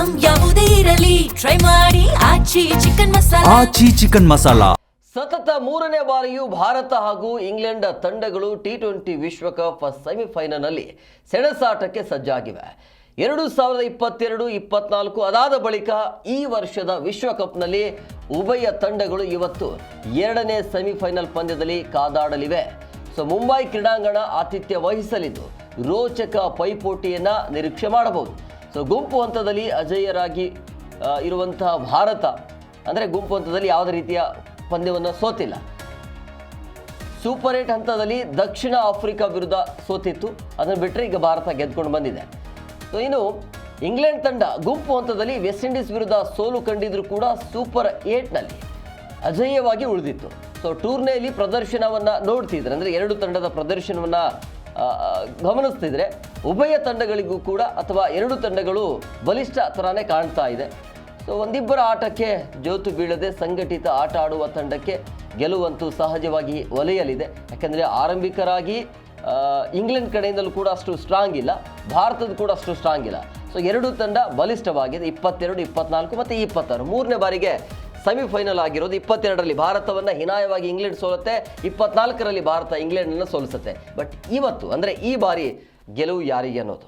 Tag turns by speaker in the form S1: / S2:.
S1: Item ಯಾವುದೇ ಇರಲಿ try ಮಾಡಿ ಆಚಿ ಚಿಕನ್ ಮಸಾಲಾ.
S2: ಸತತ ಮೂರನೇ ಬಾರಿಯೂ ಭಾರತ ಹಾಗೂ ಇಂಗ್ಲೆಂಡ್ ತಂಡಗಳು T20 ವಿಶ್ವಕಪ್ ಸೆಮಿಫೈನಲ್ನಲ್ಲಿ ಸೆಣಸಾಟಕ್ಕೆ ಸಜ್ಜಾಗಿವೆ. 2022-24 ಅದಾದ ಬಳಿಕ ಈ ವರ್ಷದ ವಿಶ್ವಕಪ್ನಲ್ಲಿ ಉಭಯ ತಂಡಗಳು ಇವತ್ತು ಎರಡನೇ ಸೆಮಿಫೈನಲ್ ಪಂದ್ಯದಲ್ಲಿ ಕಾದಾಡಲಿವೆ. ಮುಂಬೈ ಕ್ರೀಡಾಂಗಣ ಆತಿಥ್ಯ ವಹಿಸಲಿದ್ದು ರೋಚಕ ಪೈಪೋಟಿಯನ್ನ ನಿರೀಕ್ಷೆ ಮಾಡಬಹುದು. ಗುಂಪು ಹಂತದಲ್ಲಿ ಅಜೇಯರಾಗಿ ಇರುವಂತಹ ಭಾರತ ಅಂದರೆ ಗುಂಪು ಹಂತದಲ್ಲಿ ಯಾವುದೇ ರೀತಿಯ ಪಂದ್ಯವನ್ನು ಸೋತಿಲ್ಲ. ಸೂಪರ್ 8 ಹಂತದಲ್ಲಿ ದಕ್ಷಿಣ ಆಫ್ರಿಕಾ ವಿರುದ್ಧ ಸೋತಿತ್ತು, ಅದನ್ನು ಬಿಟ್ಟರೆ ಈಗ ಭಾರತ ಗೆದ್ಕೊಂಡು ಬಂದಿದೆ. ಇನ್ನು ಇಂಗ್ಲೆಂಡ್ ತಂಡ ಗುಂಪು ಹಂತದಲ್ಲಿ ವೆಸ್ಟ್ ಇಂಡೀಸ್ ವಿರುದ್ಧ ಸೋಲು ಕಂಡಿದ್ರು ಕೂಡ ಸೂಪರ್ 8ನಲ್ಲಿ ಅಜೇಯವಾಗಿ ಉಳಿದಿತ್ತು. ಟೂರ್ನಿಯಲ್ಲಿ ಪ್ರದರ್ಶನವನ್ನು ನೋಡ್ತಿದ್ರೆ ಅಂದರೆ ಎರಡು ತಂಡದ ಪ್ರದರ್ಶನವನ್ನು ಗಮನಿಸ್ತಿದ್ರೆ ಉಭಯ ತಂಡಗಳಿಗೂ ಕೂಡ ಅಥವಾ ಎರಡು ತಂಡಗಳು ಬಲಿಷ್ಠ ಥರನೇ ಕಾಣ್ತಾ ಇದೆ. ಒಂದಿಬ್ಬರ ಆಟಕ್ಕೆ ಜೋತು ಬೀಳದೆ ಸಂಘಟಿತ ಆಟ ಆಡುವ ತಂಡಕ್ಕೆ ಗೆಲುವಂತೂ ಸಹಜವಾಗಿ ಒಲೆಯಲಿದೆ. ಯಾಕೆಂದರೆ ಆರಂಭಿಕರಾಗಿ ಇಂಗ್ಲೆಂಡ್ ಕಡೆಯಿಂದಲೂ ಕೂಡ ಅಷ್ಟು ಸ್ಟ್ರಾಂಗ್ ಇಲ್ಲ, ಭಾರತದ ಕೂಡ ಅಷ್ಟು ಸ್ಟ್ರಾಂಗ್ ಇಲ್ಲ. ಎರಡು ತಂಡ ಬಲಿಷ್ಠವಾಗಿದೆ. 22, 24 ಮತ್ತು 26 ಮೂರನೇ ಬಾರಿಗೆ ಸೆಮಿಫೈನಲ್ ಆಗಿರೋದು. 22ರಲ್ಲಿ ಭಾರತವನ್ನು ಹೀನಾಯವಾಗಿ ಇಂಗ್ಲೆಂಡ್ ಸೋಲುತ್ತೆ, 24ರಲ್ಲಿ ಭಾರತ ಇಂಗ್ಲೆಂಡನ್ನು ಸೋಲಿಸುತ್ತೆ. ಬಟ್ ಇವತ್ತು ಅಂದರೆ ಈ ಬಾರಿ ಗೆಲುವು ಯಾರಿಗೆ ಅನ್ನೋದು